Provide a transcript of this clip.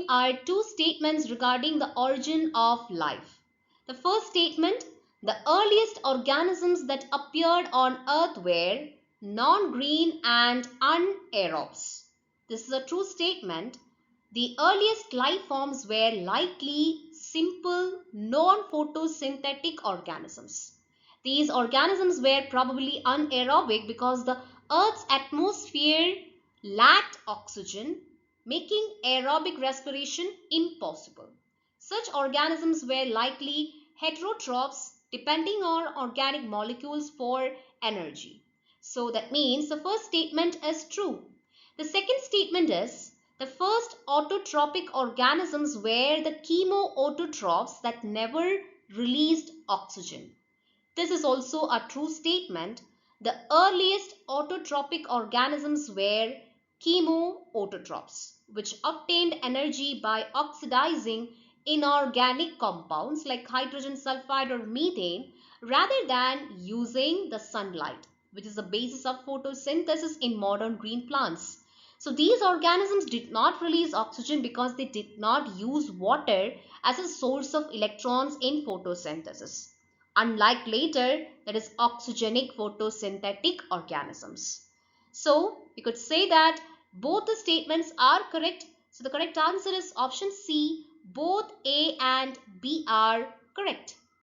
considering are two statements regarding the origin of life. The first statement, the earliest organisms that appeared on earth were non-green and anaerobes. This is a true statement. The earliest life forms were likely simple, non-photosynthetic organisms. These organisms were probably anaerobic because the Earth's atmosphere lacked oxygen, making aerobic respiration impossible. Such organisms were likely heterotrophs, depending on organic molecules for energy. So that means the first statement is true. The second statement is the first autotrophic organisms were the chemoautotrophs that never released oxygen. This is also a true statement. The earliest autotrophic organisms were chemoautotrophs, which obtained energy by oxidizing inorganic compounds like hydrogen sulfide or methane rather than using the sunlight, which is the basis of photosynthesis in modern green plants. So these organisms did not release oxygen because they did not use water as a source of electrons in photosynthesis, unlike later, that is oxygenic photosynthetic organisms. So we could say that both the statements are correct. So the correct answer is option C. Both A and B are correct.